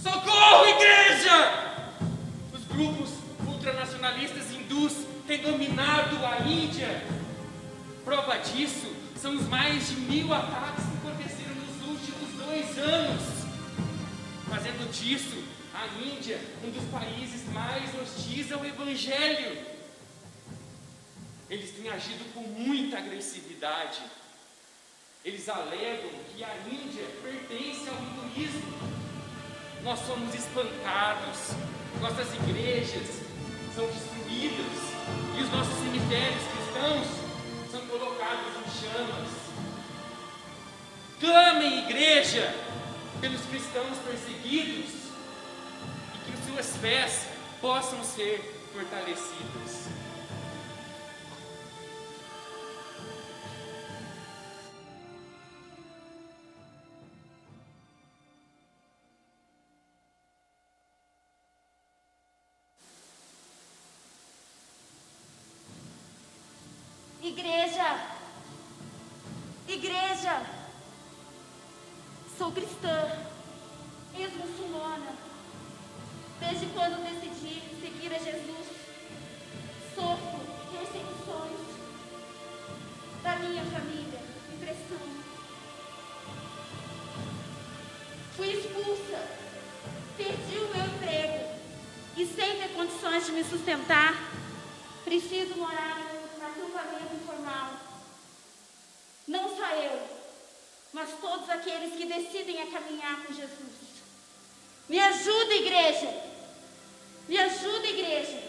Socorro, igreja! Os grupos ultranacionalistas hindus têm dominado a Índia. Prova disso são os mais de 1000 ataques que aconteceram nos últimos 2 anos. Fazendo disso a Índia um dos países mais hostis ao Evangelho. Eles têm agido com muita agressividade. Eles alegam que a Índia pertence ao hinduísmo. Nós somos espancados, nossas igrejas são destruídas e os nossos cemitérios cristãos são colocados em chamas. Clamem, igreja, pelos cristãos perseguidos e que suas fés possam ser fortalecidas. Igreja, sou cristã, ex-muçulmana. Desde quando decidi seguir a Jesus, sofro perseguições da minha família e pressão. Fui expulsa, perdi o meu emprego e sem ter condições de me sustentar, preciso morar em acampamento informal. Não só eu, mas todos aqueles que decidem a caminhar com Jesus. Me ajuda, igreja! Me ajuda, igreja!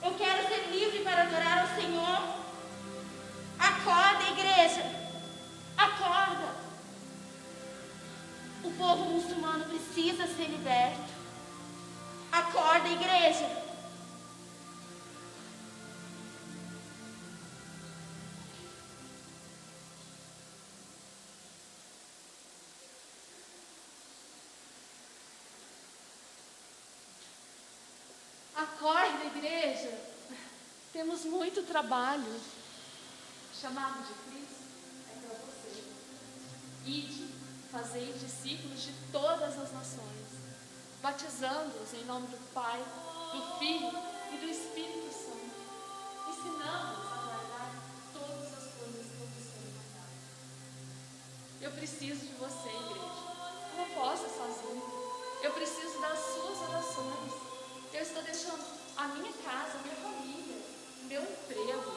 Eu quero ser livre para adorar ao Senhor. Acorda, igreja! Acorda! O povo muçulmano precisa ser liberto. Acorda, igreja! Acorda, igreja! Temos muito trabalho. O chamado de Cristo é para você. Ide, fazei discípulos de todas as nações, batizando-os em nome do Pai, do Filho e do Espírito Santo, ensinando-os a guardar todas as coisas que eu vos tenho mandado. Eu preciso de você, igreja. Eu não posso ir sozinho. Eu preciso das suas orações. Eu estou deixando a minha casa, a minha família, o meu emprego,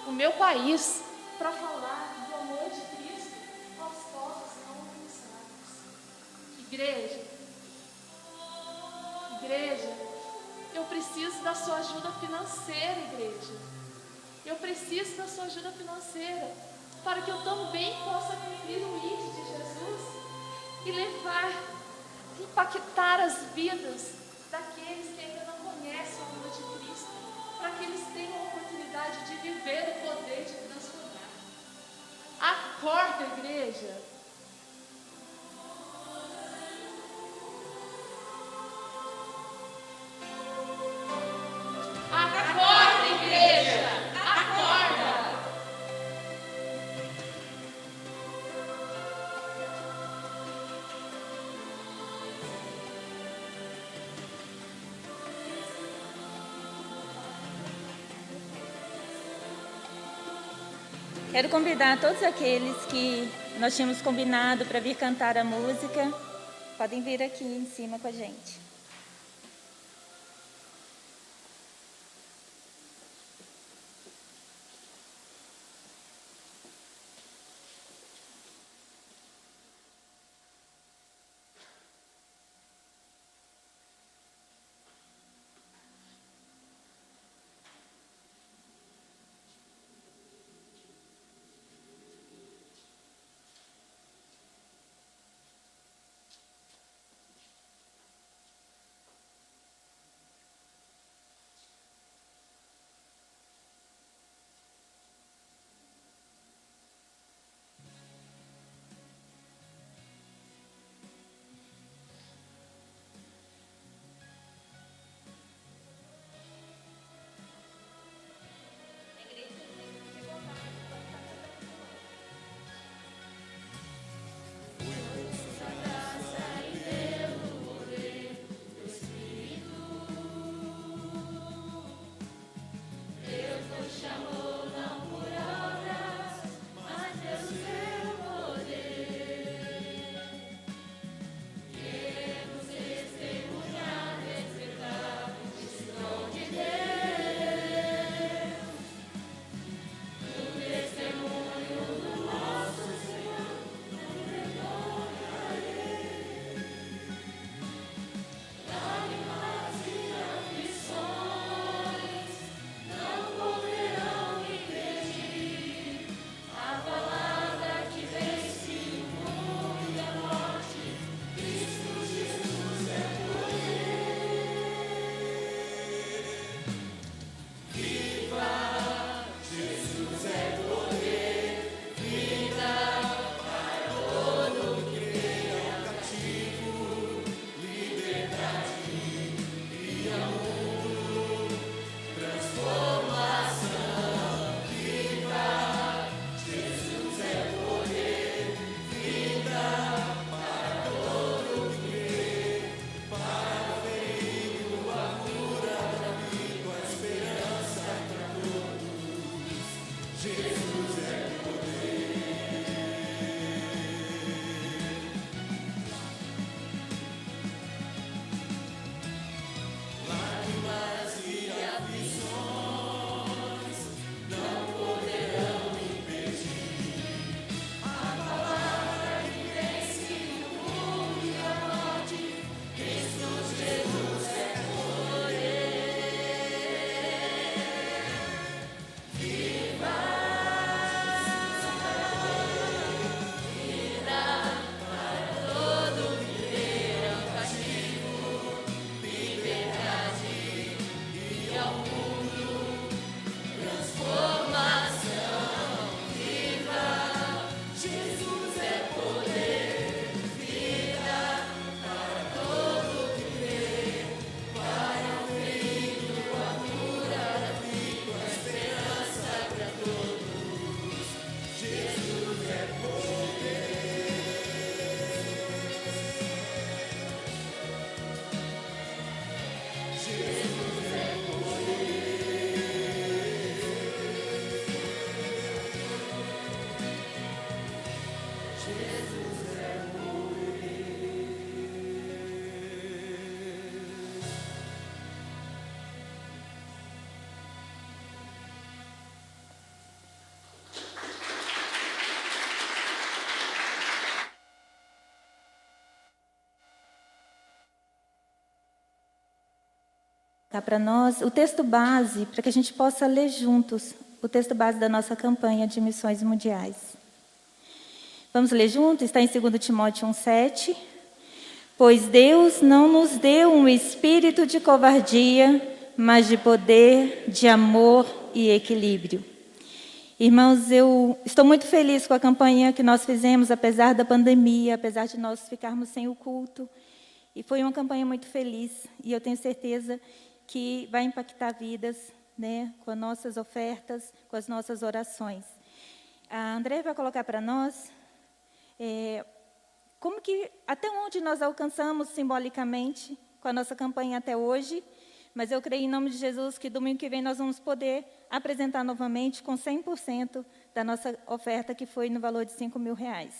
o meu país, para falar do amor de Cristo aos Igreja, eu preciso da sua ajuda financeira, igreja. Eu preciso da sua ajuda financeira para que eu também possa cumprir o ID de Jesus e levar, impactar as vidas daqueles que ainda não conhecem o amor de Cristo, para que eles tenham a oportunidade de viver o poder de transformar. Acorda, igreja. Acorda, igreja! Acorda! Quero convidar todos aqueles que nós tínhamos combinado para vir cantar a música. Podem vir aqui em cima com a gente. Tá para nós o texto base, para que a gente possa ler juntos o texto base da nossa campanha de missões mundiais. Vamos ler juntos? Está em 2 Timóteo 1,7. Pois Deus não nos deu um espírito de covardia, mas de poder, de amor e equilíbrio. Irmãos, eu estou muito feliz com a campanha que nós fizemos, apesar da pandemia, apesar de nós ficarmos sem o culto. E foi uma campanha muito feliz, e eu tenho certeza que vai impactar vidas, né, com as nossas ofertas, com as nossas orações. A André vai colocar para nós como que, até onde nós alcançamos simbolicamente com a nossa campanha até hoje, mas eu creio em nome de Jesus que domingo que vem nós vamos poder apresentar novamente com 100% da nossa oferta, que foi no valor de R$5.000.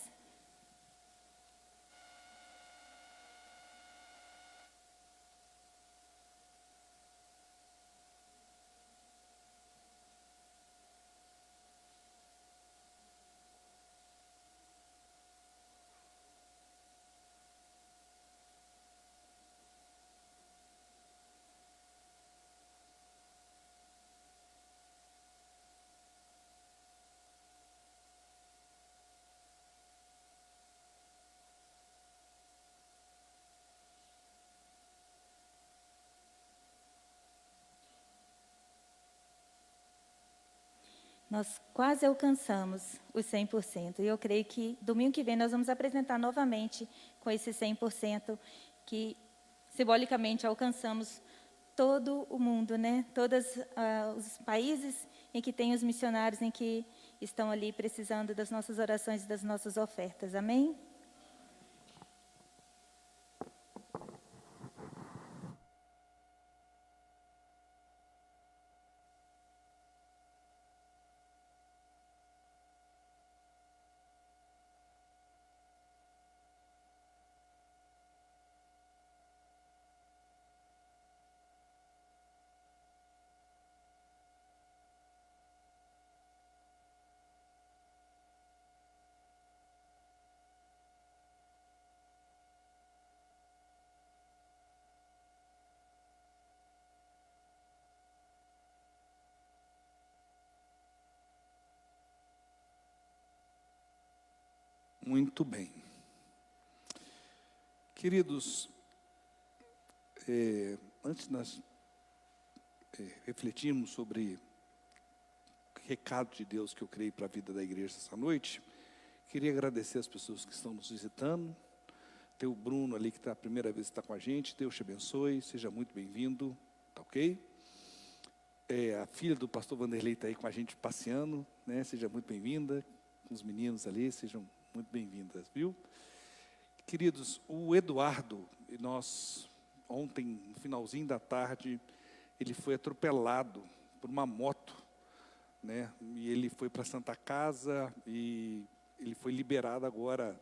Nós quase alcançamos os 100%. E eu creio que domingo que vem nós vamos apresentar novamente com esse 100%, que simbolicamente alcançamos todo o mundo, né? Todos os países em que tem os missionários, em que estão ali precisando das nossas orações e das nossas ofertas. Amém? Muito bem. Queridos, antes nós refletirmos sobre o recado de Deus que eu creio para a vida da igreja essa noite, queria agradecer as pessoas que estão nos visitando. Tem o Bruno ali que está a primeira vez que está com a gente. Deus te abençoe, seja muito bem-vindo, tá ok? A filha do pastor Vanderlei está aí com a gente passeando, né? Seja muito bem-vinda. Os meninos ali, sejam muito bem-vindas, viu? Queridos, o Eduardo, nós, ontem, no finalzinho da tarde, ele foi atropelado por uma moto, né? E ele foi para a Santa Casa e ele foi liberado agora,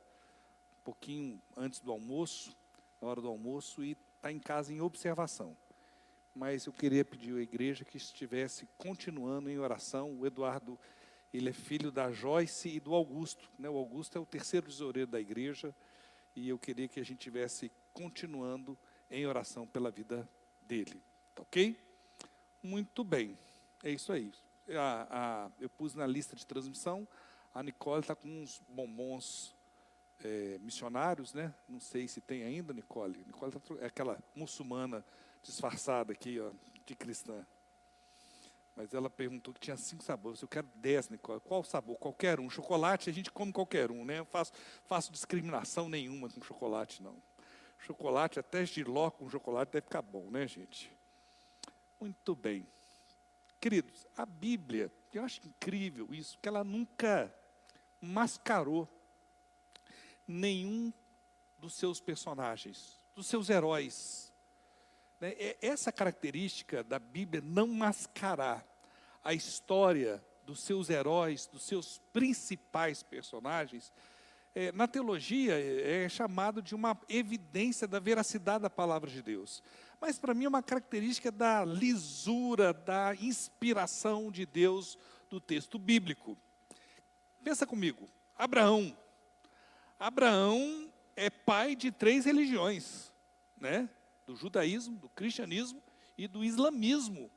um pouquinho antes do almoço, na hora do almoço, e está em casa em observação. Mas eu queria pedir à igreja que estivesse continuando em oração. O Eduardo, ele é filho da Joyce e do Augusto, né? O Augusto é o terceiro tesoureiro da igreja, e eu queria que a gente estivesse continuando em oração pela vida dele, tá ok? Muito bem, é isso aí. Eu pus na lista de transmissão, a Nicole está com uns bombons missionários, né? Não sei se tem ainda, Nicole. Nicole é aquela muçulmana disfarçada aqui, ó, de cristã. Mas ela perguntou que tinha 5 sabores. Eu quero 10, Nicole. Qual sabor? Qualquer um. Chocolate, a gente come qualquer um, né? Eu faço discriminação nenhuma com chocolate, não. Chocolate, até giló com chocolate deve ficar bom, né, gente? Muito bem. Queridos, a Bíblia, eu acho incrível isso, que ela nunca mascarou nenhum dos seus personagens, dos seus heróis. Essa característica da Bíblia, não mascarar a história dos seus heróis, dos seus principais personagens, na teologia é chamado de uma evidência da veracidade da palavra de Deus. Mas para mim é uma característica da lisura, da inspiração de Deus do texto bíblico. Pensa comigo, Abraão. Abraão é pai de 3 religiões, né? Do judaísmo, do cristianismo e do islamismo.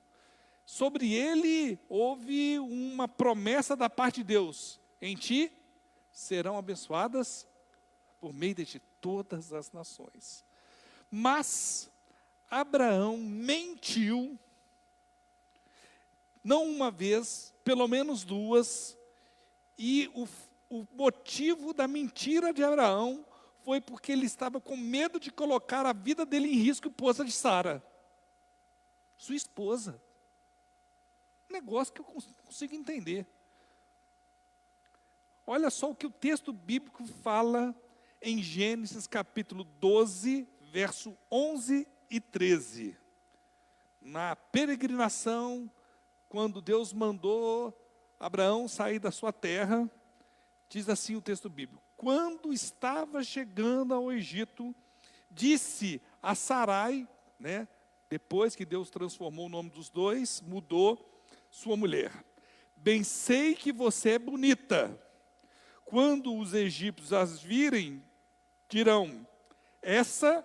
Sobre ele houve uma promessa da parte de Deus: em ti serão abençoadas por meio de ti todas as nações. Mas Abraão mentiu, não uma vez, pelo menos duas, e o motivo da mentira de Abraão foi porque ele estava com medo de colocar a vida dele em risco, esposa de Sara, sua esposa. Negócio que eu consigo entender. Olha só o que o texto bíblico fala em Gênesis capítulo 12, verso 11 e 13. Na peregrinação, quando Deus mandou Abraão sair da sua terra, diz assim o texto bíblico: quando estava chegando ao Egito, disse a Sarai, né, depois que Deus transformou o nome dos dois, mudou sua mulher: bem sei que você é bonita. Quando os egípcios as virem, dirão: essa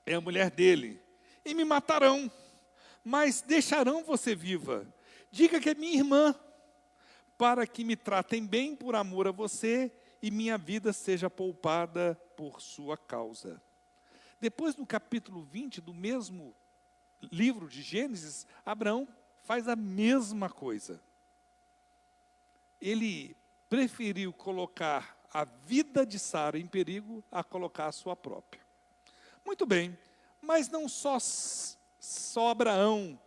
é a mulher dele, e me matarão, mas deixarão você viva. Diga que é minha irmã, para que me tratem bem por amor a você, e minha vida seja poupada por sua causa. Depois, no capítulo 20 do mesmo livro de Gênesis, Abraão faz a mesma coisa. Ele preferiu colocar a vida de Sara em perigo a colocar a sua própria. Muito bem, mas não só Abraão,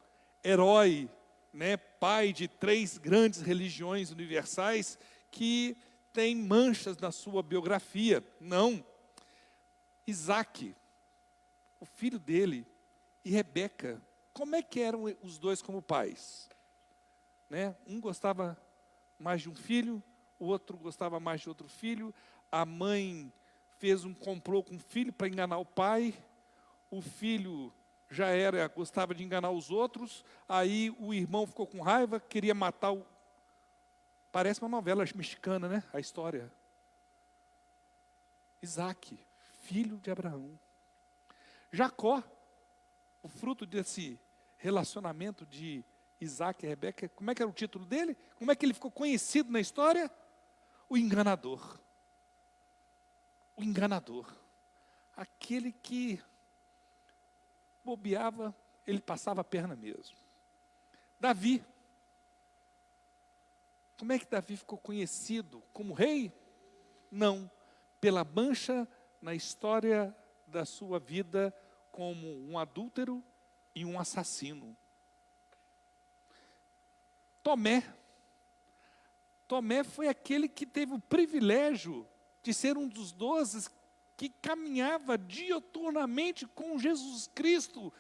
herói, né, pai de 3 grandes religiões universais, que tem manchas na sua biografia. Não. Isaac, o filho dele, e Rebeca, como é que eram os dois como pais? Né? Um gostava mais de um filho, o outro gostava mais de outro filho. A mãe fez um complô com o filho para enganar o pai. O filho gostava de enganar os outros. Aí o irmão ficou com raiva, queria matar o... Parece uma novela mexicana, né? A história. Isaac, filho de Abraão. Jacó, o fruto desse relacionamento de Isaac e Rebeca, como é que era o título dele? Como é que ele ficou conhecido na história? O enganador. O enganador. Aquele que bobeava, ele passava a perna mesmo. Davi. Como é que Davi ficou conhecido como rei? Não, pela mancha na história da sua vida como um adúltero e um assassino. Tomé foi aquele que teve o privilégio de ser um dos 12 que caminhava diuturnamente com Jesus Cristo,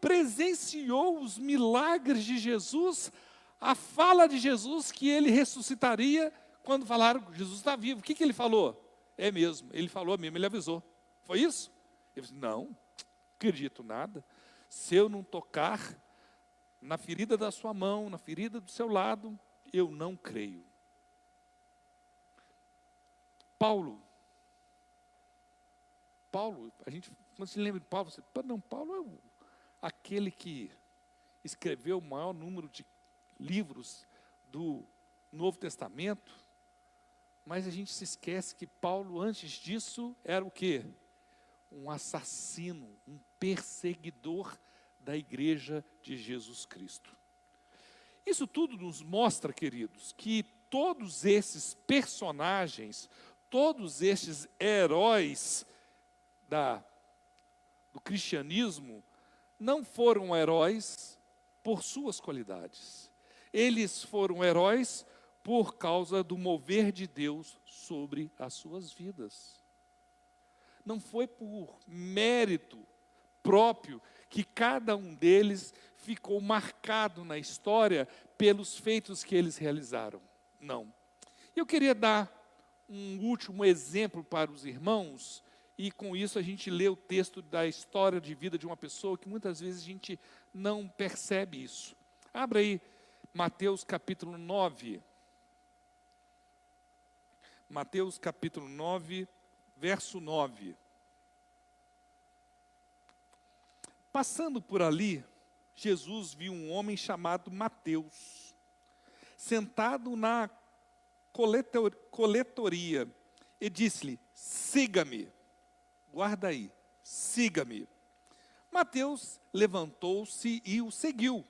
presenciou os milagres de Jesus, a fala de Jesus que ele ressuscitaria. Quando falaram que Jesus está vivo, o que ele falou? É mesmo, ele falou mesmo, ele avisou. Foi isso? Ele disse: não acredito nada, se eu não tocar na ferida da sua mão, na ferida do seu lado, eu não creio. Paulo, a gente, quando se lembra de Paulo, você, não, Paulo é aquele que escreveu o maior número de livros do Novo Testamento, mas a gente se esquece que Paulo, antes disso, era o quê? Um assassino, um perseguidor da igreja de Jesus Cristo. Isso tudo nos mostra, queridos, que todos esses personagens, todos esses heróis do cristianismo, não foram heróis por suas qualidades. Eles foram heróis por causa do mover de Deus sobre as suas vidas. Não foi por mérito próprio que cada um deles ficou marcado na história pelos feitos que eles realizaram. Não. Eu queria dar um último exemplo para os irmãos, e com isso a gente lê o texto da história de vida de uma pessoa que muitas vezes a gente não percebe isso. Abra aí Mateus capítulo 9. Mateus capítulo 9, verso 9. Passando por ali, Jesus viu um homem chamado Mateus, sentado na coletoria, e disse-lhe: siga-me. Guarda aí, siga-me. Mateus levantou-se e o seguiu.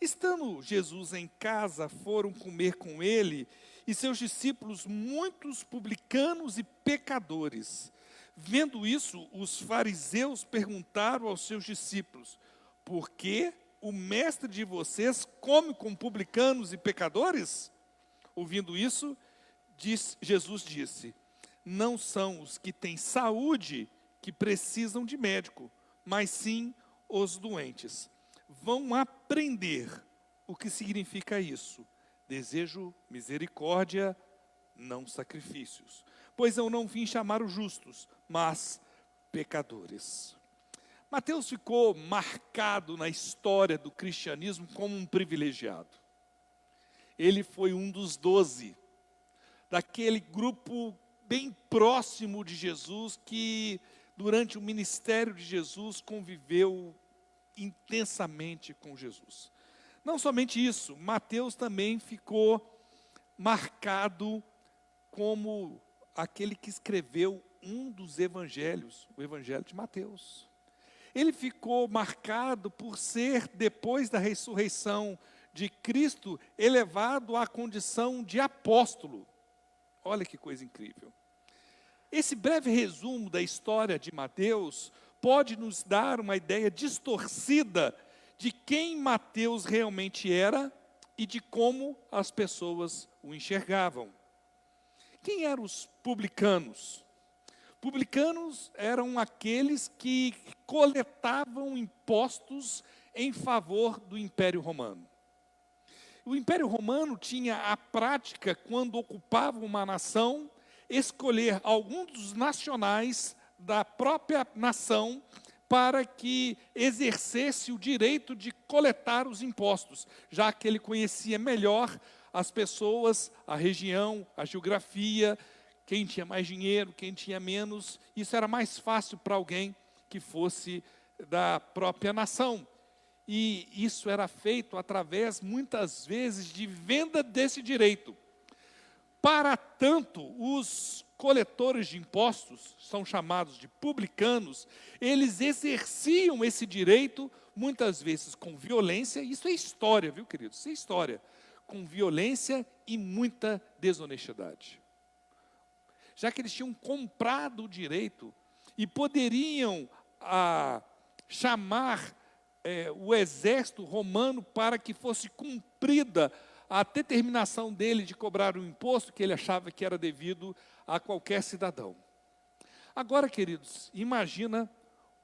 Estando Jesus em casa, foram comer com ele e seus discípulos muitos publicanos e pecadores. Vendo isso, os fariseus perguntaram aos seus discípulos: por que o mestre de vocês come com publicanos e pecadores? Ouvindo isso, Jesus disse: não são os que têm saúde que precisam de médico, mas sim os doentes. Vão aprender o que significa isso. Desejo misericórdia, não sacrifícios. Pois eu não vim chamar os justos, mas pecadores. Mateus ficou marcado na história do cristianismo como um privilegiado. Ele foi um dos 12, daquele grupo bem próximo de Jesus, que durante o ministério de Jesus conviveu intensamente com Jesus. Não somente isso, Mateus também ficou marcado como aquele que escreveu um dos evangelhos, o Evangelho de Mateus. Ele ficou marcado por ser, depois da ressurreição de Cristo, elevado à condição de apóstolo. Olha que coisa incrível. Esse breve resumo da história de Mateus pode nos dar uma ideia distorcida de quem Mateus realmente era e de como as pessoas o enxergavam. Quem eram os publicanos? Publicanos eram aqueles que coletavam impostos em favor do Império Romano. O Império Romano tinha a prática, quando ocupava uma nação, escolher alguns dos nacionais da própria nação para que exercesse o direito de coletar os impostos, já que ele conhecia melhor as pessoas, a região, a geografia, quem tinha mais dinheiro, quem tinha menos. Isso era mais fácil para alguém que fosse da própria nação. E isso era feito através, muitas vezes, de venda desse direito. Para tanto, os coletores de impostos, são chamados de publicanos, eles exerciam esse direito, muitas vezes com violência. Isso é história, viu, queridos? Isso é história. Com violência e muita desonestidade. Já que eles tinham comprado o direito e poderiam chamar o exército romano para que fosse cumprida a determinação dele de cobrar o imposto que ele achava que era devido a qualquer cidadão. Agora, queridos, imagina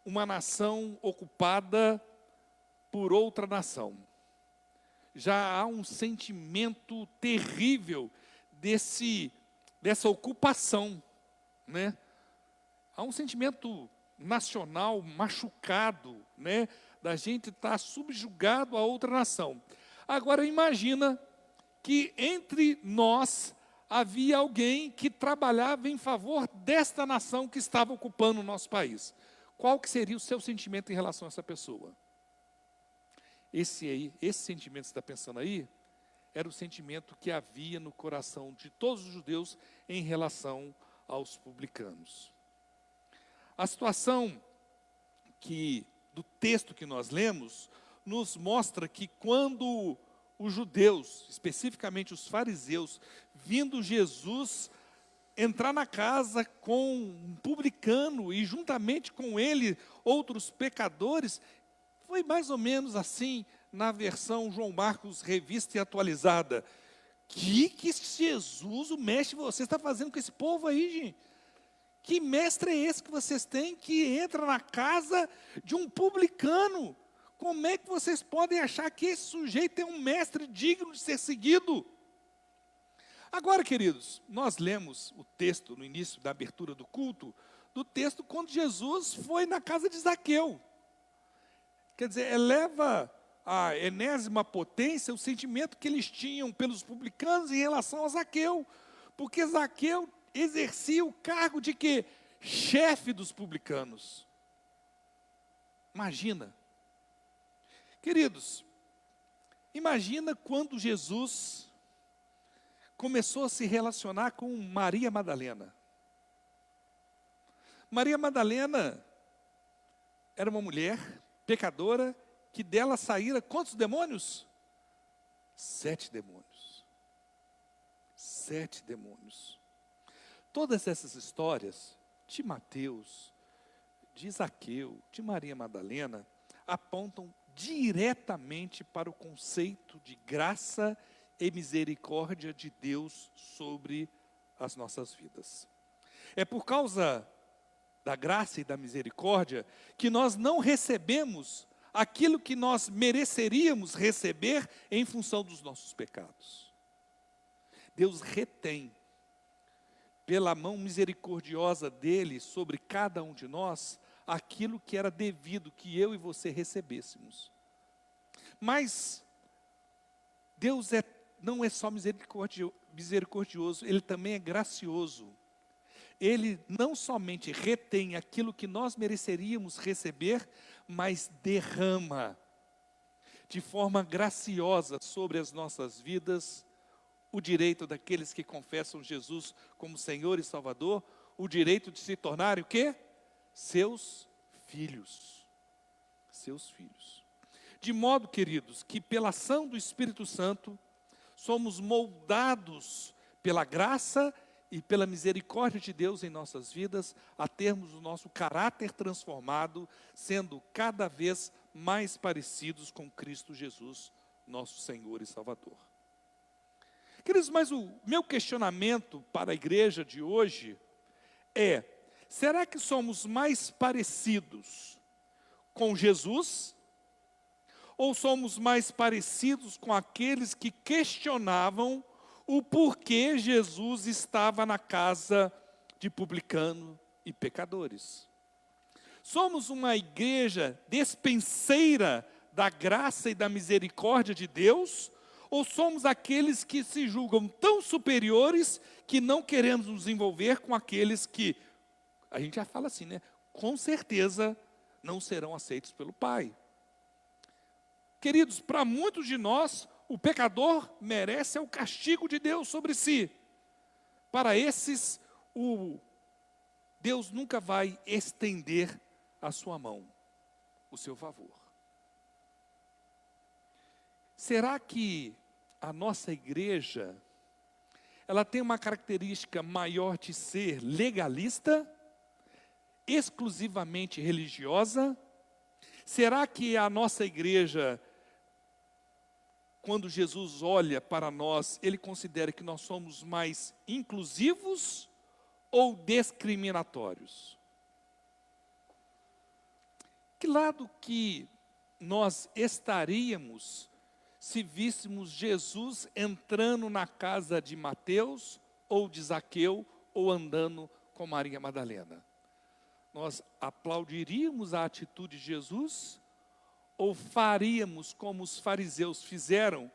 uma nação ocupada por outra nação. Já há um sentimento terrível dessa ocupação, né? Há um sentimento nacional machucado, né? Da gente estar subjugado a outra nação. Agora imagina que entre nós havia alguém que trabalhava em favor desta nação que estava ocupando o nosso país. Qual que seria o seu sentimento em relação a essa pessoa? Esse sentimento que você está pensando aí, era o sentimento que havia no coração de todos os judeus em relação aos publicanos. A situação do texto que nós lemos, nos mostra que quando os judeus, especificamente os fariseus, vindo Jesus entrar na casa com um publicano e juntamente com ele outros pecadores, foi mais ou menos assim na versão João Marcos revista e atualizada. Que Jesus, o mestre, você está fazendo com esse povo aí, gente? Que mestre é esse que vocês têm que entra na casa de um publicano? Como é que vocês podem achar que esse sujeito é um mestre digno de ser seguido? Agora, queridos, nós lemos o texto no início da abertura do culto, do texto quando Jesus foi na casa de Zaqueu. Quer dizer, eleva a enésima potência o sentimento que eles tinham pelos publicanos em relação a Zaqueu. Porque Zaqueu exercia o cargo de quê? Chefe dos publicanos. Imagina. Queridos, imagina quando Jesus começou a se relacionar com Maria Madalena. Maria Madalena era uma mulher pecadora, que dela saíram quantos demônios? 7 demônios. 7 demônios. Todas essas histórias de Mateus, de Zaqueu, de Maria Madalena, apontam diretamente para o conceito de graça e misericórdia de Deus sobre as nossas vidas. É por causa da graça e da misericórdia que nós não recebemos aquilo que nós mereceríamos receber em função dos nossos pecados. Deus retém, pela mão misericordiosa dele sobre cada um de nós, aquilo que era devido que eu e você recebêssemos. Mas Deus não é só misericordioso, Ele também é gracioso. Ele não somente retém aquilo que nós mereceríamos receber, mas derrama de forma graciosa sobre as nossas vidas o direito daqueles que confessam Jesus como Senhor e Salvador, o direito de se tornarem o quê? Seus filhos. Seus filhos. De modo, queridos, que pela ação do Espírito Santo, somos moldados pela graça e pela misericórdia de Deus em nossas vidas, a termos o nosso caráter transformado, sendo cada vez mais parecidos com Cristo Jesus, nosso Senhor e Salvador. Queridos, mas o meu questionamento para a igreja de hoje é: será que somos mais parecidos com Jesus? Ou somos mais parecidos com aqueles que questionavam o porquê Jesus estava na casa de publicano e pecadores? Somos uma igreja despenseira da graça e da misericórdia de Deus? Ou somos aqueles que se julgam tão superiores que não queremos nos envolver com aqueles que, a gente já fala assim, né? Com certeza não serão aceitos pelo Pai. Queridos, para muitos de nós, o pecador merece o castigo de Deus sobre si. Para esses, Deus nunca vai estender a sua mão, o seu favor. Será que a nossa igreja, ela tem uma característica maior de ser legalista, exclusivamente religiosa? Será que a nossa igreja, quando Jesus olha para nós, Ele considera que nós somos mais inclusivos ou discriminatórios? Que lado que nós estaríamos se víssemos Jesus entrando na casa de Mateus ou de Zaqueu ou andando com Maria Madalena? Nós aplaudiríamos a atitude de Jesus ou faríamos como os fariseus fizeram,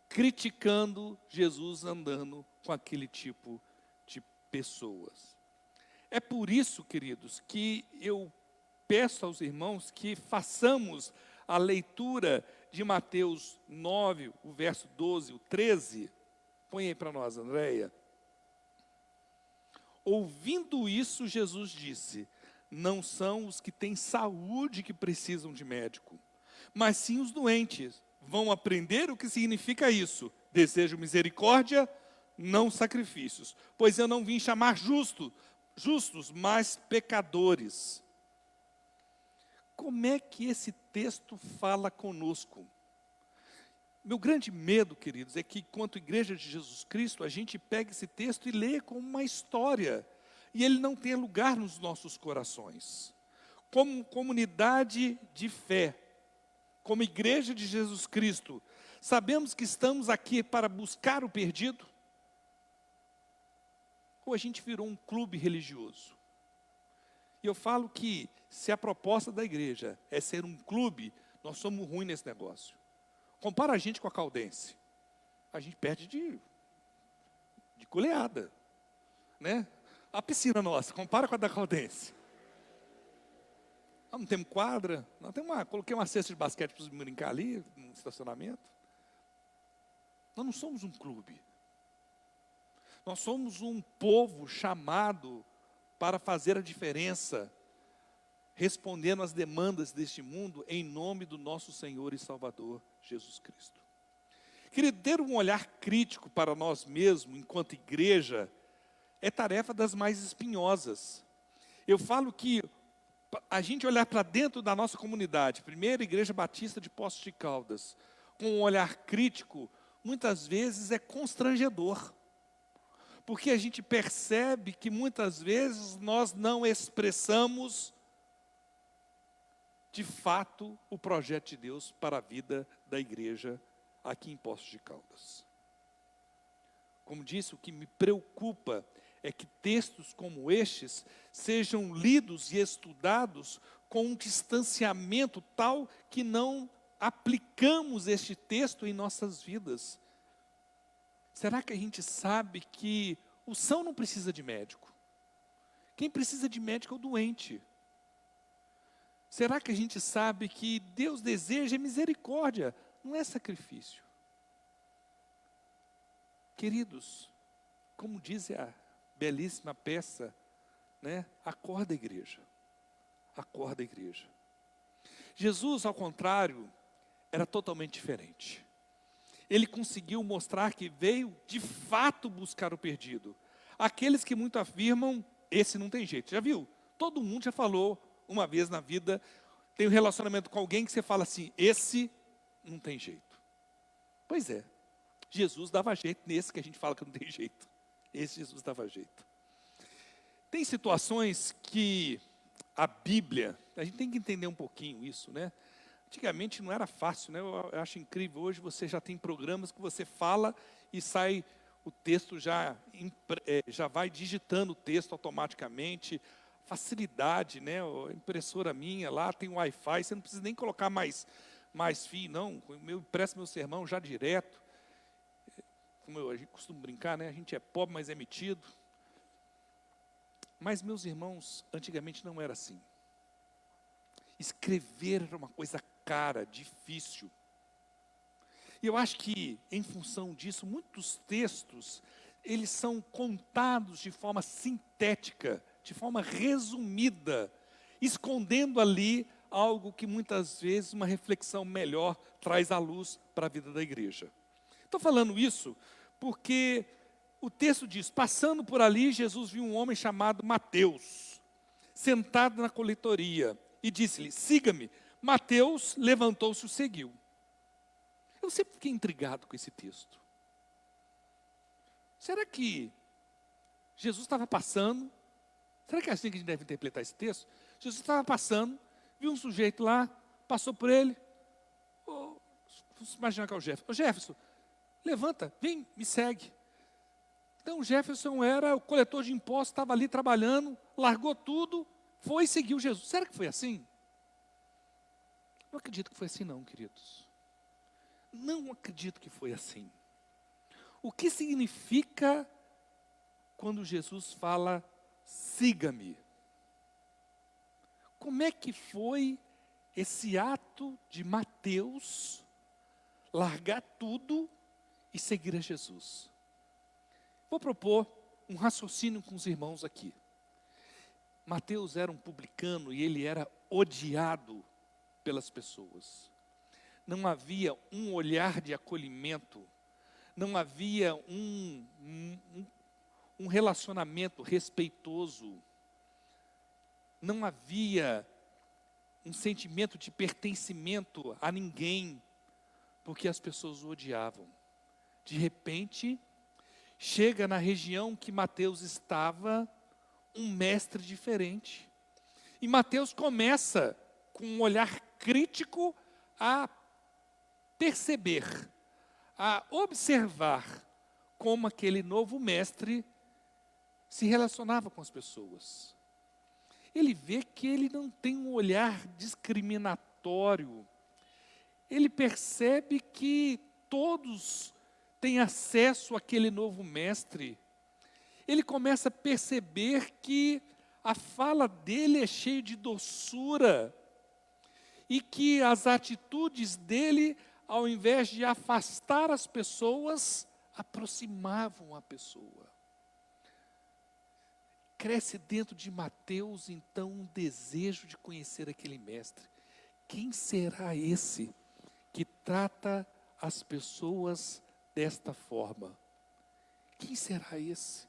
criticando Jesus andando com aquele tipo de pessoas? É por isso, queridos, que eu peço aos irmãos que façamos a leitura de Mateus 9, o verso 12, o 13. Põe aí para nós, Andréia. Ouvindo isso, Jesus disse: não são os que têm saúde que precisam de médico, mas sim os doentes. Vão aprender o que significa isso. Desejo misericórdia, não sacrifícios. Pois eu não vim chamar justos, mas pecadores. Como é que esse texto fala conosco? Meu grande medo, queridos, é que, enquanto igreja de Jesus Cristo, a gente pegue esse texto e lê como uma história, e ele não tenha lugar nos nossos corações. Como comunidade de fé, como igreja de Jesus Cristo, sabemos que estamos aqui para buscar o perdido? Ou a gente virou um clube religioso? E eu falo que, se a proposta da igreja é ser um clube, nós somos ruins nesse negócio. Compara a gente com a Caldense. A gente perde de goleada, né? A piscina nossa, compara com a da Caldense. Nós não temos quadra, coloquei uma cesta de basquete para os brincar ali, no estacionamento. Nós não somos um clube. Nós somos um povo chamado para fazer a diferença, respondendo às demandas deste mundo, em nome do nosso Senhor e Salvador, Jesus Cristo. Querido, ter um olhar crítico para nós mesmos, enquanto igreja, é tarefa das mais espinhosas. Eu falo que a gente olhar para dentro da nossa comunidade, Primeira Igreja Batista de Poços de Caldas, com um olhar crítico, muitas vezes é constrangedor. Porque a gente percebe que muitas vezes nós não expressamos de fato o projeto de Deus para a vida da igreja aqui em Poços de Caldas. Como disse, o que me preocupa é que textos como estes sejam lidos e estudados com um distanciamento tal que não aplicamos este texto em nossas vidas. Será que a gente sabe que o são não precisa de médico? Quem precisa de médico é o doente. Será que a gente sabe que Deus deseja misericórdia, não é sacrifício? Queridos, como diz a belíssima peça, né? Acorda, igreja. Acorda, igreja. Jesus, ao contrário, era totalmente diferente. Ele conseguiu mostrar que veio de fato buscar o perdido. Aqueles que muito afirmam, esse não tem jeito. Já viu? Todo mundo já falou uma vez na vida, tem um relacionamento com alguém que você fala assim, esse não tem jeito. Pois é, Jesus dava jeito nesse que a gente fala que não tem jeito. Esse Jesus dava jeito. Tem situações que a Bíblia, a gente tem que entender um pouquinho isso, né? Antigamente não era fácil, né? Eu acho incrível, hoje você já tem programas que você fala e sai o texto já vai digitando o texto automaticamente. Facilidade, né? A impressora minha lá tem Wi-Fi, você não precisa nem colocar mais fio, não. Eu impresso meu sermão já direto. Como a gente costuma brincar, né? A gente é pobre, mas é metido. Mas, meus irmãos, antigamente não era assim. Escrever era uma coisa cara, difícil. E eu acho que, em função disso, muitos textos, eles são contados de forma sintética, de forma resumida, escondendo ali algo que muitas vezes uma reflexão melhor traz à luz para a vida da igreja. Estou falando isso porque o texto diz, passando por ali, Jesus viu um homem chamado Mateus, sentado na coletoria, e disse-lhe, siga-me. Mateus levantou-se e o seguiu. Eu sempre fiquei intrigado com esse texto. Será que Jesus estava passando? Será que é assim que a gente deve interpretar esse texto? Jesus estava passando, viu um sujeito lá, passou por ele. Vamos imaginar que é o Jefferson. Ô Jefferson, levanta, vem, me segue. Então o Jefferson era o coletor de impostos, estava ali trabalhando, largou tudo, foi e seguiu Jesus. Será que foi assim? Não acredito que foi assim não, queridos. Não acredito que foi assim. O que significa quando Jesus fala, siga-me? Como é que foi esse ato de Mateus largar tudo e seguir a Jesus? Vou propor um raciocínio com os irmãos aqui. Mateus era um publicano e ele era odiado pelas pessoas. Não havia um olhar de acolhimento, não havia um relacionamento respeitoso, não havia um sentimento de pertencimento a ninguém, porque as pessoas o odiavam. De repente, chega na região que Mateus estava, um mestre diferente. E Mateus começa, com um olhar crítico, a perceber, a observar como aquele novo mestre se relacionava com as pessoas. Ele vê que ele não tem um olhar discriminatório. Ele percebe que todos têm acesso àquele novo mestre. Ele começa a perceber que a fala dele é cheia de doçura, e que as atitudes dele, ao invés de afastar as pessoas, aproximavam a pessoa. Cresce dentro de Mateus, então, um desejo de conhecer aquele mestre. Quem será esse que trata as pessoas desta forma? Quem será esse?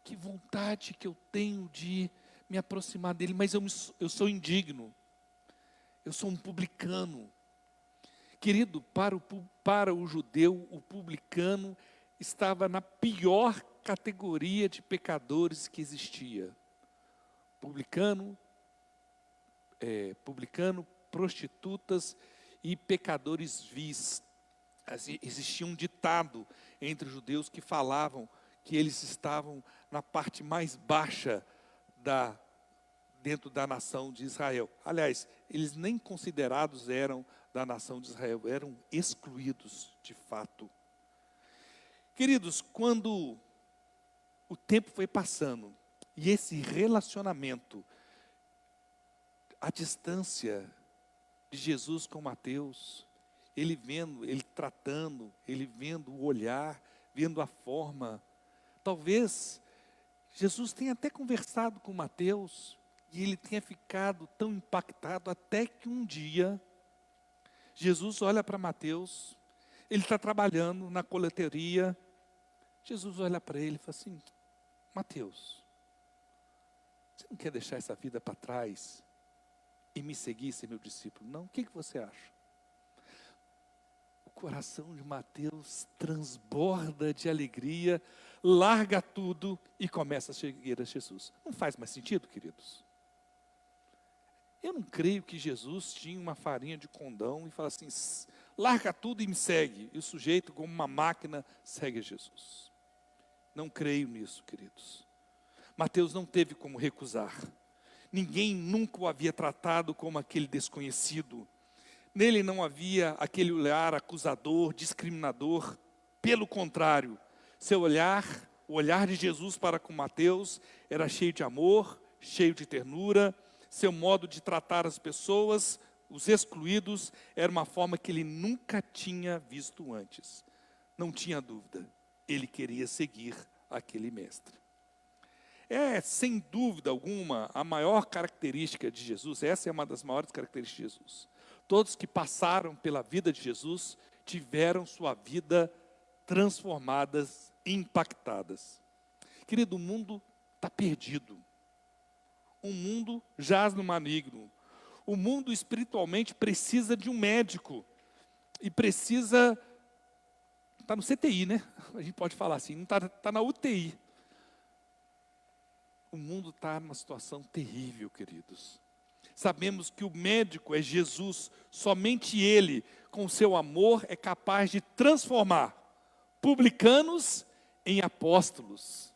Que vontade que eu tenho de me aproximar dele, mas eu sou indigno. Eu sou um publicano. Querido, para o judeu, o publicano estava na pior categoria de pecadores que existia. Publicano, prostitutas e pecadores vis. Existia um ditado entre os judeus que falavam que eles estavam na parte mais baixa dentro da nação de Israel. Aliás, eles nem considerados eram da nação de Israel, eram excluídos de fato. Queridos, quando o tempo foi passando e esse relacionamento, a distância de Jesus com Mateus, ele vendo, ele tratando, ele vendo o olhar, vendo a forma. Talvez Jesus tenha até conversado com Mateus e ele tenha ficado tão impactado até que um dia Jesus olha para Mateus, ele está trabalhando na coleteria. Jesus olha para ele e fala assim: Mateus, você não quer deixar essa vida para trás e me seguir, ser meu discípulo? Não? O que você acha? O coração de Mateus transborda de alegria, larga tudo e começa a seguir a Jesus. Não faz mais sentido, queridos? Eu não creio que Jesus tinha uma farinha de condão e fala assim: larga tudo e me segue. E o sujeito, como uma máquina, segue Jesus. Não creio nisso, queridos. Mateus não teve como recusar. Ninguém nunca o havia tratado como aquele desconhecido. Nele não havia aquele olhar acusador, discriminador. Pelo contrário, seu olhar, o olhar de Jesus para com Mateus, era cheio de amor, cheio de ternura. Seu modo de tratar as pessoas, os excluídos, era uma forma que ele nunca tinha visto antes. Não tinha dúvida, ele queria seguir aquele mestre. É, sem dúvida alguma, a maior característica de Jesus, essa é uma das maiores características de Jesus. Todos que passaram pela vida de Jesus, tiveram sua vida transformadas, impactadas. Querido, o mundo está perdido. O mundo jaz no maligno. O mundo espiritualmente precisa de um médico. E precisa... Está no CTI, né? A gente pode falar assim, não está na UTI. O mundo está numa situação terrível, queridos. Sabemos que o médico é Jesus. Somente Ele, com seu amor, é capaz de transformar publicanos em apóstolos.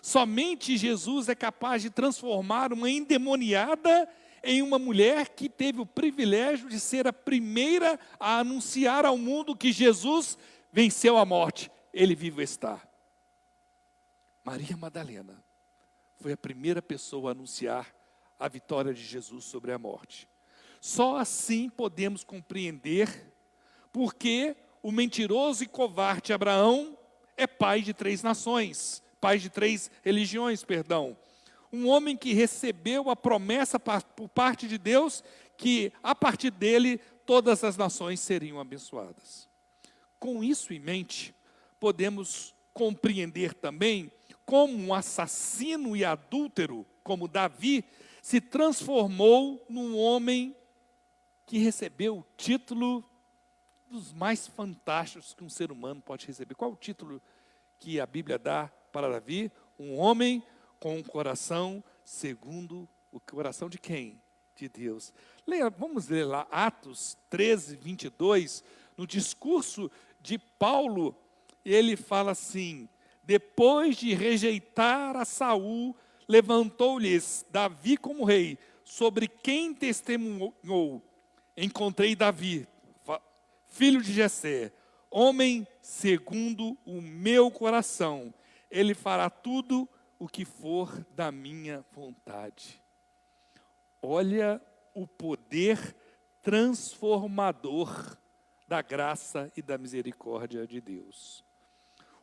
Somente Jesus é capaz de transformar uma endemoniada em uma mulher que teve o privilégio de ser a primeira a anunciar ao mundo que Jesus venceu a morte. Ele vivo está. Maria Madalena foi a primeira pessoa a anunciar a vitória de Jesus sobre a morte. Só assim podemos compreender porque o mentiroso e covarde Abraão é pai de 3 nações. Pai de 3 religiões, perdão. Um homem que recebeu a promessa por parte de Deus, que a partir dele todas as nações seriam abençoadas. Com isso em mente, podemos compreender também como um assassino e adúltero, como Davi, se transformou num homem que recebeu o título dos mais fantásticos que um ser humano pode receber. Qual o título que a Bíblia dá para Davi? Um homem com um coração segundo o coração de quem? De Deus. Vamos ler lá Atos 13, 22. No discurso de Paulo, ele fala assim: depois de rejeitar a Saul, levantou-lhes Davi como rei, sobre quem testemunhou: encontrei Davi, filho de Jessé, homem segundo o meu coração. Ele fará tudo o que for da minha vontade. Olha o poder transformador da graça e da misericórdia de Deus.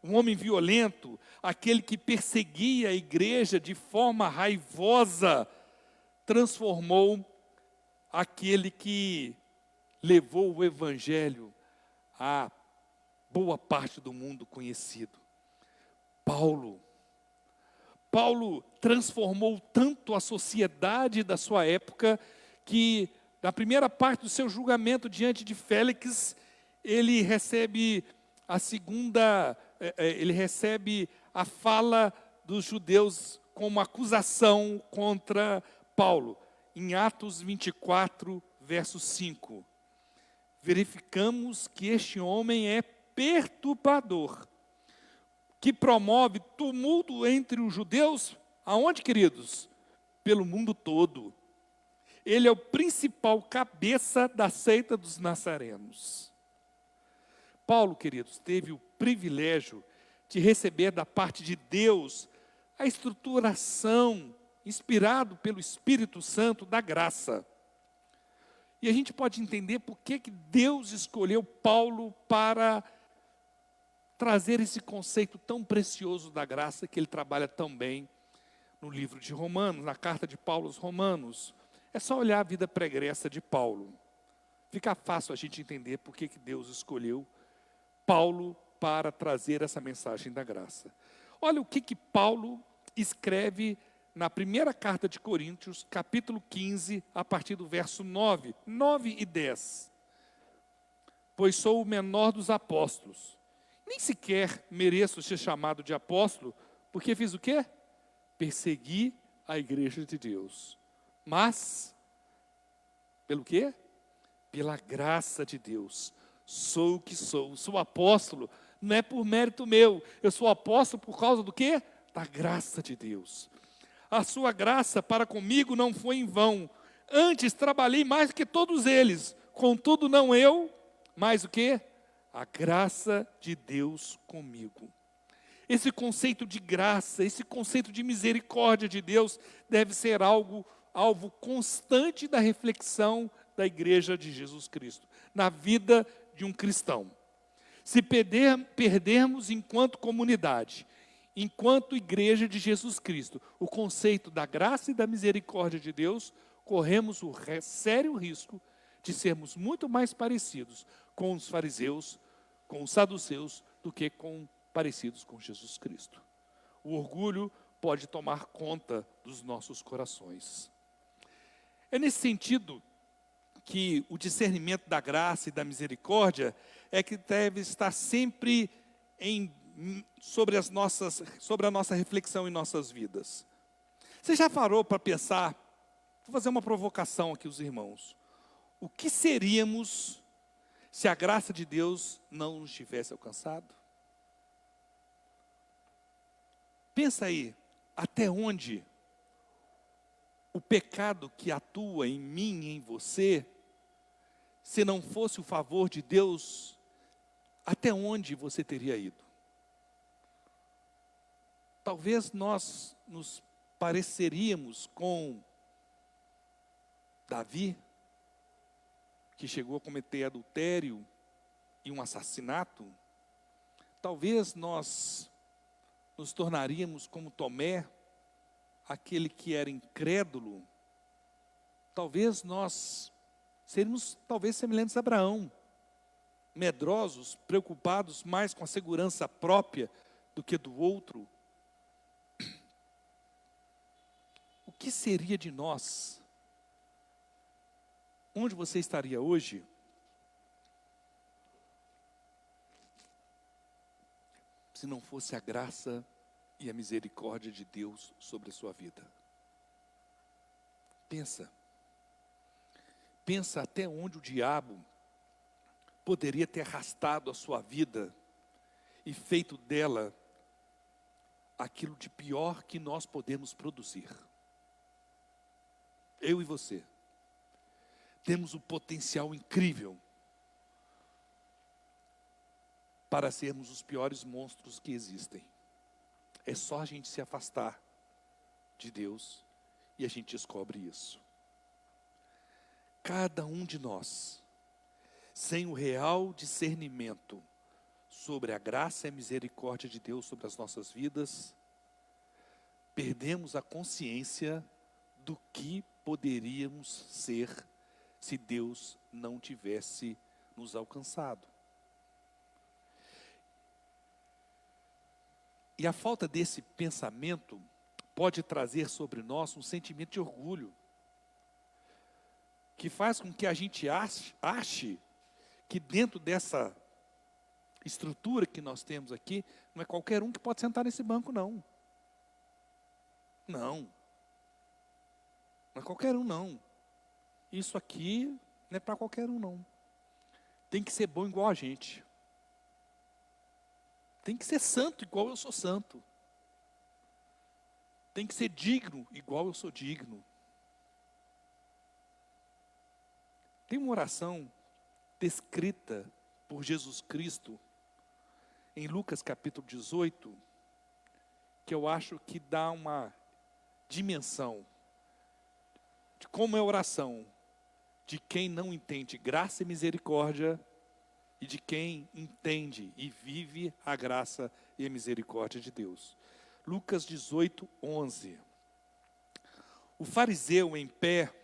Um homem violento, aquele que perseguia a igreja de forma raivosa, transformou aquele que levou o evangelho a boa parte do mundo conhecido. Paulo transformou tanto a sociedade da sua época que, na primeira parte do seu julgamento diante de Félix, ele recebe a fala dos judeus como acusação contra Paulo. Em Atos 24, verso 5. Verificamos que este homem é perturbador, que promove tumulto entre os judeus, aonde, queridos? Pelo mundo todo. Ele é o principal cabeça da seita dos nazarenos. Paulo, queridos, teve o privilégio de receber da parte de Deus a estruturação, inspirado pelo Espírito Santo, da graça. E a gente pode entender por que Deus escolheu Paulo para trazer esse conceito tão precioso da graça, que ele trabalha tão bem no livro de Romanos, na carta de Paulo aos Romanos. É só olhar a vida pregressa de Paulo. Fica fácil a gente entender por que Deus escolheu Paulo para trazer essa mensagem da graça. Olha o que Paulo escreve na primeira carta de Coríntios, capítulo 15, a partir do verso 9 e 10. Pois sou o menor dos apóstolos. Nem sequer mereço ser chamado de apóstolo, porque fiz o quê? Persegui a igreja de Deus. Mas, pelo quê? Pela graça de Deus. Sou o que sou apóstolo, não é por mérito meu. Eu sou apóstolo por causa do quê? Da graça de Deus. A sua graça para comigo não foi em vão. Antes trabalhei mais que todos eles. Contudo, não eu, mas o quê? A graça de Deus comigo. Esse conceito de graça, esse conceito de misericórdia de Deus deve ser alvo constante da reflexão da igreja de Jesus Cristo, na vida de um cristão. Se perdermos enquanto comunidade, enquanto igreja de Jesus Cristo, o conceito da graça e da misericórdia de Deus, corremos o sério risco de sermos muito mais parecidos com os fariseus, com os saduceus, do que parecidos com Jesus Cristo. O orgulho pode tomar conta dos nossos corações. É nesse sentido que o discernimento da graça e da misericórdia é que deve estar sempre sobre a nossa reflexão em nossas vidas. Você já parou para pensar, vou fazer uma provocação aqui aos irmãos, o que seríamos se a graça de Deus não nos tivesse alcançado? Pensa aí, até onde o pecado que atua em mim e em você, se não fosse o favor de Deus, até onde você teria ido? Talvez nós nos pareceríamos com Davi, que chegou a cometer adultério e um assassinato. Talvez nós nos tornaríamos como Tomé, aquele que era incrédulo. Talvez nós seríamos semelhantes a Abraão, medrosos, preocupados mais com a segurança própria do que do outro. O que seria de nós? Onde você estaria hoje? Se não fosse a graça e a misericórdia de Deus sobre a sua vida. Pensa até onde o diabo poderia ter arrastado a sua vida e feito dela aquilo de pior que nós podemos produzir. Eu e você temos um potencial incrível para sermos os piores monstros que existem. É só a gente se afastar de Deus e a gente descobre isso. cada um de nós, sem o real discernimento sobre a graça e a misericórdia de Deus sobre as nossas vidas, perdemos a consciência do que poderíamos ser se Deus não tivesse nos alcançado. E a falta desse pensamento pode trazer sobre nós um sentimento de orgulho, que faz com que a gente ache que dentro dessa estrutura que nós temos aqui, não é qualquer um que pode sentar nesse banco, não. Não. Não é qualquer um, não. Isso aqui não é para qualquer um, não. Tem que ser bom igual a gente. Tem que ser santo igual eu sou santo. Tem que ser digno igual eu sou digno. Tem uma oração descrita por Jesus Cristo em Lucas capítulo 18, que eu acho que dá uma dimensão de como é a oração de quem não entende graça e misericórdia e de quem entende e vive a graça e a misericórdia de Deus. Lucas 18, 11. O fariseu em pé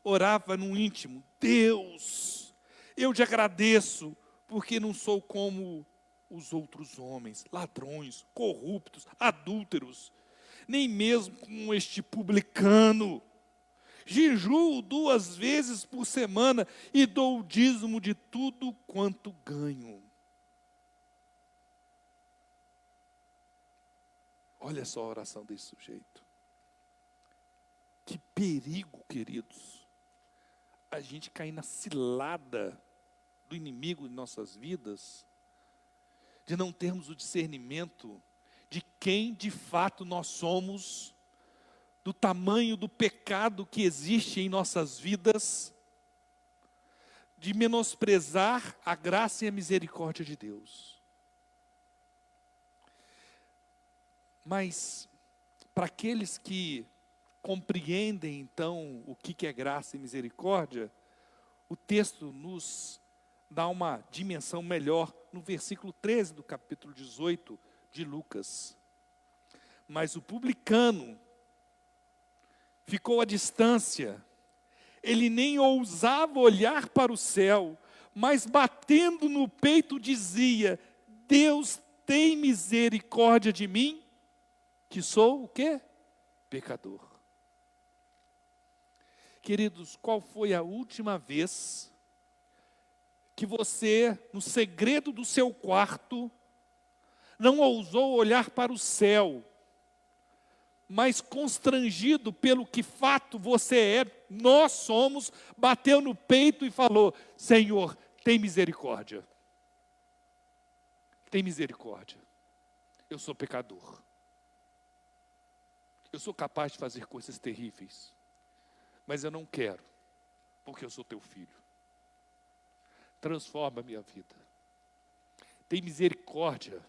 orava no íntimo: Deus, eu te agradeço, porque não sou como os outros homens, ladrões, corruptos, adúlteros, nem mesmo como este publicano. Jejuo 2 vezes por semana e dou o dízimo de tudo quanto ganho. Olha só a oração desse sujeito. Que perigo, queridos, a gente cair na cilada do inimigo em nossas vidas, de não termos o discernimento de quem de fato nós somos, do tamanho do pecado que existe em nossas vidas, de menosprezar a graça e a misericórdia de Deus. Mas, para aqueles que compreendem então o que é graça e misericórdia, o texto nos dá uma dimensão melhor no versículo 13 do capítulo 18 de Lucas. Mas o publicano ficou à distância, ele nem ousava olhar para o céu, mas batendo no peito dizia: Deus tem misericórdia de mim, que sou o quê? Pecador. Queridos, qual foi a última vez que você, no segredo do seu quarto, não ousou olhar para o céu, mas constrangido pelo que fato você é, nós somos, bateu no peito e falou: Senhor, tem misericórdia. Tem misericórdia. Eu sou pecador. Eu sou capaz de fazer coisas terríveis, mas eu não quero, porque eu sou teu filho. Transforma a minha vida. Tem misericórdia.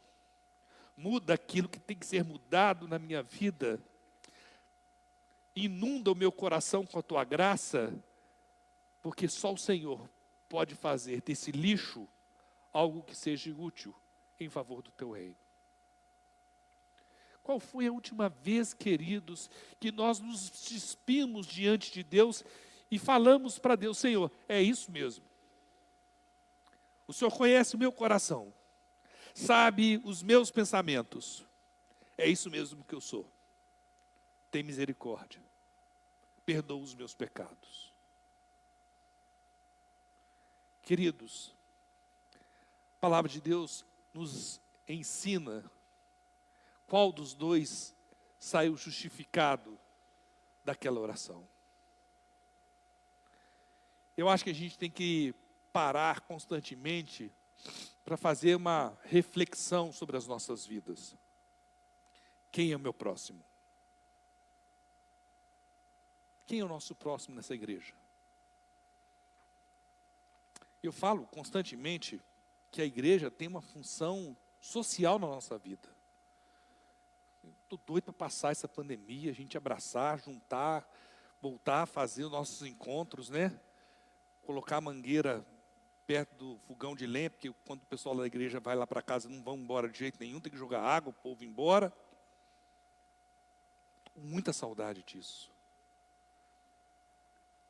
Muda aquilo que tem que ser mudado na minha vida. Inunda o meu coração com a tua graça, porque só o Senhor pode fazer desse lixo algo que seja útil em favor do teu reino. Qual foi a última vez, queridos, que nós nos despimos diante de Deus e falamos para Deus: Senhor, é isso mesmo. O Senhor conhece o meu coração, sabe os meus pensamentos. É isso mesmo que eu sou. Tem misericórdia. Perdoa os meus pecados. Queridos, a palavra de Deus nos ensina qual dos dois saiu justificado daquela oração. Eu acho que a gente tem que parar constantemente para fazer uma reflexão sobre as nossas vidas. Quem é o meu próximo? Quem é o nosso próximo nessa igreja? Eu falo constantemente que a igreja tem uma função social na nossa vida. Estou doido para passar essa pandemia, a gente abraçar, juntar, voltar a fazer os nossos encontros, né? colocar a mangueira perto do fogão de lenha, porque quando o pessoal da igreja vai lá para casa, não vão embora de jeito nenhum, tem que jogar água, o povo ir embora. Com muita saudade disso.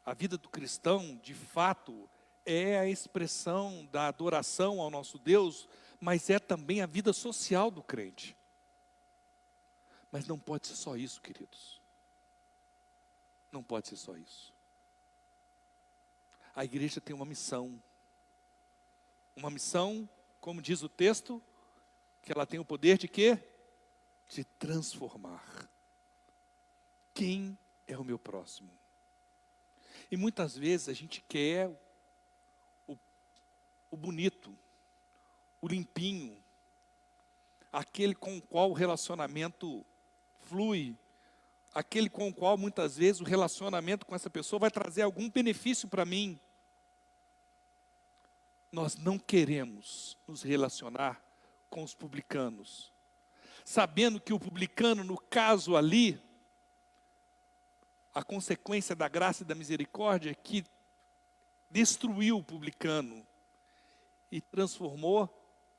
A vida do cristão, de fato, é a expressão da adoração ao nosso Deus, mas é também a vida social do crente. Mas não pode ser só isso, queridos. Não pode ser só isso. A igreja tem uma missão. Uma missão, como diz o texto, que ela tem o poder de quê? De transformar. Quem é o meu próximo? E muitas vezes a gente quer o bonito, o limpinho, aquele com o qual o relacionamento flui, aquele com o qual muitas vezes o relacionamento com essa pessoa vai trazer algum benefício para mim. Nós não queremos nos relacionar com os publicanos, sabendo que o publicano, no caso ali, a consequência da graça e da misericórdia é que destruiu o publicano e transformou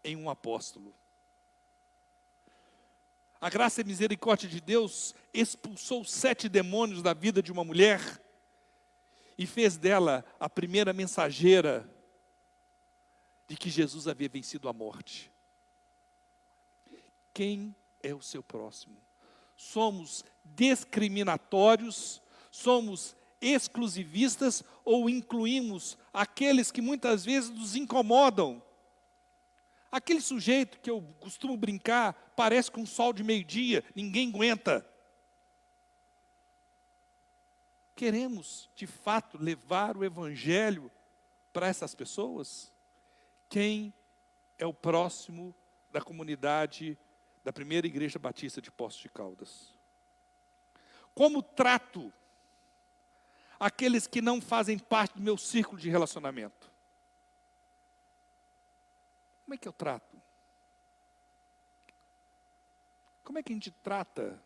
em um apóstolo. A graça e a misericórdia de Deus expulsou 7 demônios da vida de uma mulher e fez dela a primeira mensageira de que Jesus havia vencido a morte. Quem é o seu próximo? Somos discriminatórios, somos exclusivistas ou incluímos aqueles que muitas vezes nos incomodam? Aquele sujeito que eu costumo brincar, parece com um sol de meio-dia, ninguém aguenta. Queremos, de fato, levar o evangelho para essas pessoas? Quem é o próximo da comunidade da primeira igreja batista de Poços de Caldas? Como trato aqueles que não fazem parte do meu círculo de relacionamento? Como é que eu trato? Como é que a gente trata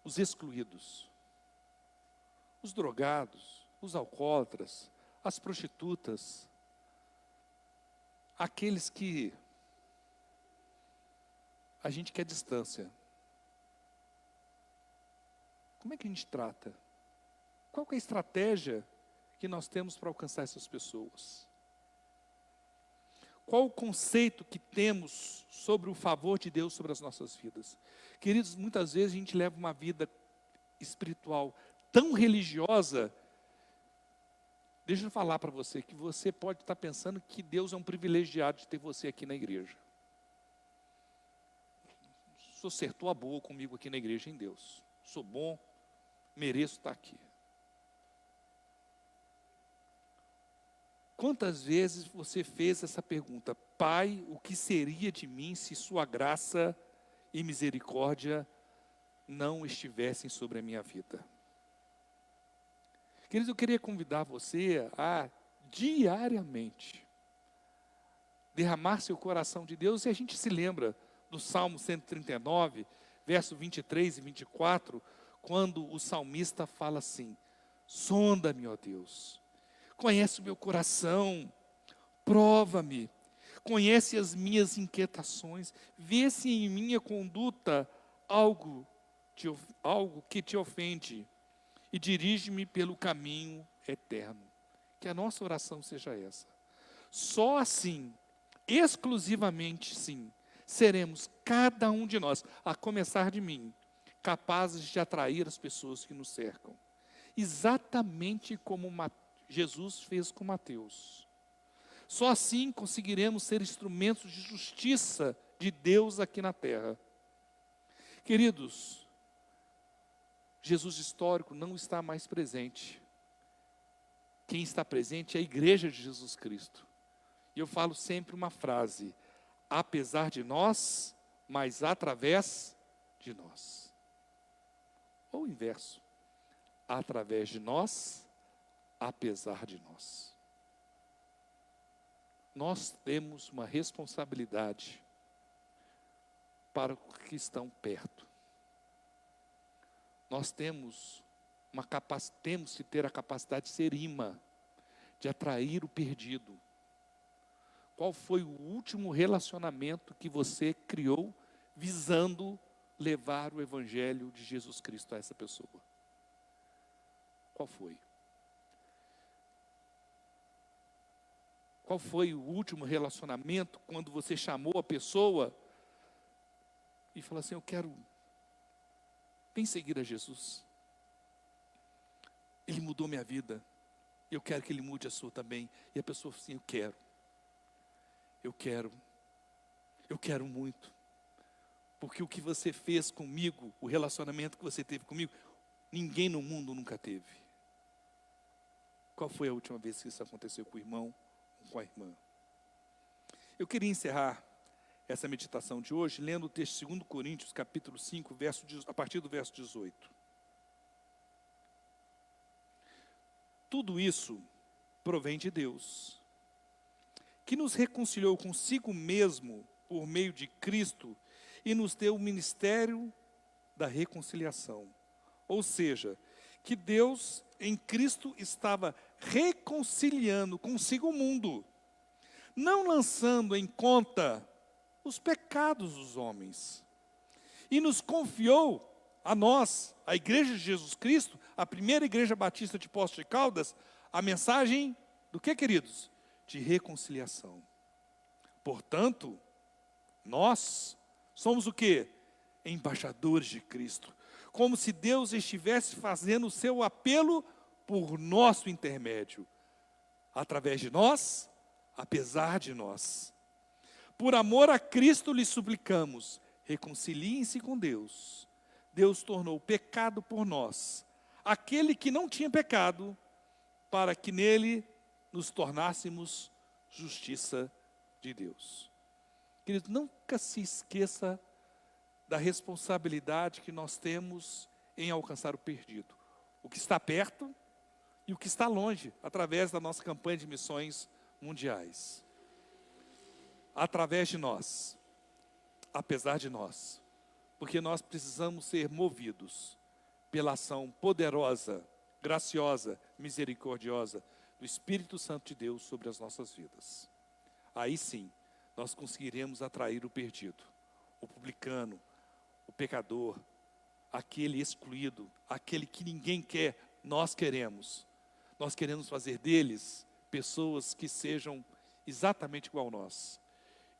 os excluídos? Os drogados, os alcoólatras, as prostitutas, aqueles que a gente quer distância. Como é que a gente trata? Qual que é a estratégia que nós temos para alcançar essas pessoas? Qual o conceito que temos sobre o favor de Deus sobre as nossas vidas? Queridos, muitas vezes a gente leva uma vida espiritual tão religiosa. Deixa eu falar para você que você pode estar pensando que Deus é um privilegiado de ter você aqui na igreja. O senhor acertou a boa comigo aqui na igreja em Deus. Sou bom, mereço estar aqui. Quantas vezes você fez essa pergunta? Pai, o que seria de mim se sua graça e misericórdia não estivessem sobre a minha vida? Queridos, eu queria convidar você a diariamente derramar seu coração de Deus. E a gente se lembra do Salmo 139, verso 23 e 24, quando o salmista fala assim: sonda-me, ó Deus, conhece o meu coração, prova-me, conhece as minhas inquietações, vê se em minha conduta algo que te ofende, e dirige-me pelo caminho eterno. Que a nossa oração seja essa. Só assim, exclusivamente sim, seremos cada um de nós, a começar de mim, capazes de atrair as pessoas que nos cercam. Exatamente como Jesus fez com Mateus. Só assim conseguiremos ser instrumentos de justiça de Deus aqui na terra. Queridos, Jesus histórico não está mais presente. Quem está presente é a igreja de Jesus Cristo. E eu falo sempre uma frase: apesar de nós, mas através de nós. Ou o inverso: através de nós, apesar de nós. Nós temos uma responsabilidade para os que estão perto. Nós temos temos que ter a capacidade de ser imã, de atrair o perdido. Qual foi o último relacionamento que você criou visando levar o evangelho de Jesus Cristo a essa pessoa? Qual foi? Qual foi o último relacionamento quando você chamou a pessoa e falou assim, vem seguir a Jesus. Ele mudou minha vida. Eu quero que ele mude a sua também. E a pessoa assim, eu quero muito. Porque o que você fez comigo, o relacionamento que você teve comigo, ninguém no mundo nunca teve. Qual foi a última vez que isso aconteceu com o irmão ou com a irmã? Eu queria encerrar essa meditação de hoje lendo o texto de 2 Coríntios, capítulo 5, a partir do verso 18. Tudo isso provém de Deus, que nos reconciliou consigo mesmo por meio de Cristo e nos deu o ministério da reconciliação. Ou seja, que Deus em Cristo estava reconciliando consigo o mundo, não lançando em conta os pecados dos homens. E nos confiou a nós, a Igreja de Jesus Cristo, a primeira Igreja Batista de Poços de Caldas, a mensagem do que, queridos? De reconciliação. Portanto, nós somos o quê? Embaixadores de Cristo. Como se Deus estivesse fazendo o seu apelo por nosso intermédio. Através de nós, apesar de nós. Por amor a Cristo lhe suplicamos, reconciliem-se com Deus. Deus tornou pecado por nós, aquele que não tinha pecado, para que nele nos tornássemos justiça de Deus. Querido, nunca se esqueça da responsabilidade que nós temos em alcançar o perdido. O que está perto e o que está longe, através da nossa campanha de missões mundiais. Através de nós, apesar de nós, porque nós precisamos ser movidos pela ação poderosa, graciosa, misericordiosa do Espírito Santo de Deus sobre as nossas vidas. Aí sim, nós conseguiremos atrair o perdido, o publicano, o pecador, aquele excluído, aquele que ninguém quer, nós queremos. Nós queremos fazer deles pessoas que sejam exatamente igual a nós.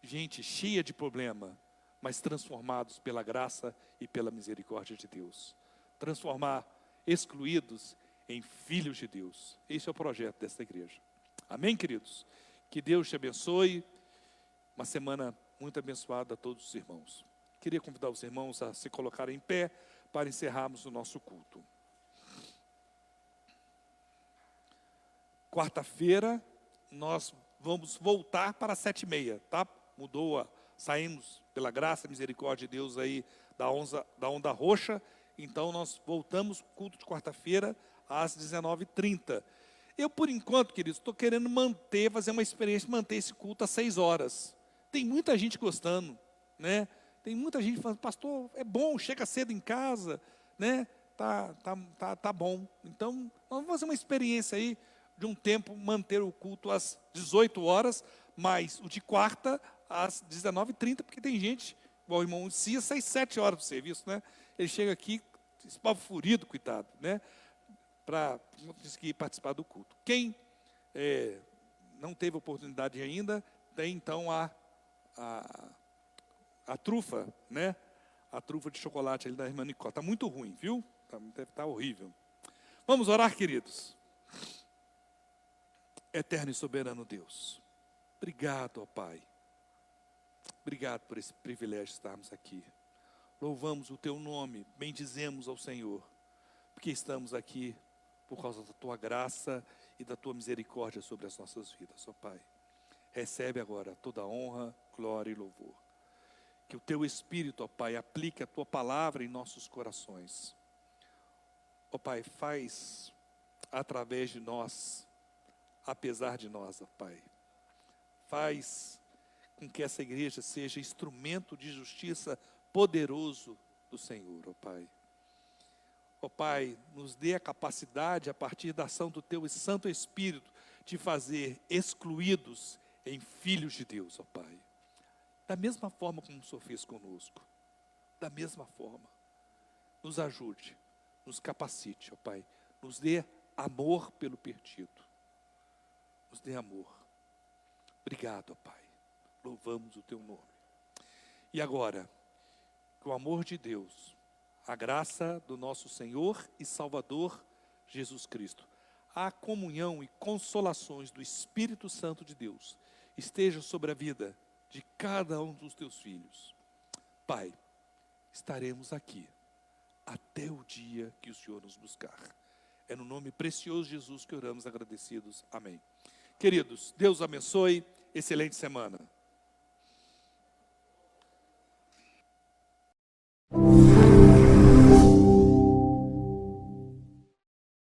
Gente cheia de problema, mas transformados pela graça e pela misericórdia de Deus. Transformar excluídos em filhos de Deus. Esse é o projeto desta igreja. Amém, queridos? Que Deus te abençoe. Uma semana muito abençoada a todos os irmãos. Queria convidar os irmãos a se colocarem em pé para encerrarmos o nosso culto. Quarta-feira, nós vamos voltar para as 7h30, tá? Saímos pela graça e misericórdia de Deus aí da onda roxa, então nós voltamos culto de quarta-feira às 19h30. Eu, por enquanto, queridos, estou querendo fazer uma experiência, manter esse culto às 6 horas. Tem muita gente gostando, né? Tem muita gente falando, pastor, é bom, chega cedo em casa, né? Tá bom. Então, nós vamos fazer uma experiência aí de um tempo, manter o culto às 18 horas, mas o de quarta às 19h30, porque tem gente, igual o irmão Cia, 6, 7 horas do serviço, né? Ele chega aqui, espavorido, coitado, né? Para conseguir participar do culto. Quem não teve oportunidade ainda, tem então a trufa, né? A trufa de chocolate ali da irmã Nicole. Está muito ruim, viu? Deve estar horrível. Vamos orar, queridos. Eterno e soberano Deus, obrigado, ó Pai. Obrigado por esse privilégio de estarmos aqui. Louvamos o Teu nome, bendizemos ao Senhor, porque estamos aqui por causa da Tua graça e da Tua misericórdia sobre as nossas vidas, ó Pai. Recebe agora toda a honra, glória e louvor. Que o Teu Espírito, ó Pai, aplique a Tua palavra em nossos corações. Ó Pai, faz através de nós, apesar de nós, ó Pai. Faz com que essa igreja seja instrumento de justiça poderoso do Senhor, ó Pai. Ó Pai, nos dê a capacidade, a partir da ação do Teu Santo Espírito, de fazer excluídos em filhos de Deus, ó Pai. Da mesma forma como o Senhor fez conosco. Da mesma forma. Nos ajude, nos capacite, ó Pai. Nos dê amor pelo perdido. Nos dê amor. Obrigado, ó Pai. Louvamos o Teu nome. E agora, que o amor de Deus, a graça do nosso Senhor e Salvador Jesus Cristo, a comunhão e consolações do Espírito Santo de Deus esteja sobre a vida de cada um dos Teus filhos. Pai, estaremos aqui até o dia que o Senhor nos buscar. É no nome precioso de Jesus que oramos agradecidos. Amém. Queridos, Deus abençoe. Excelente semana.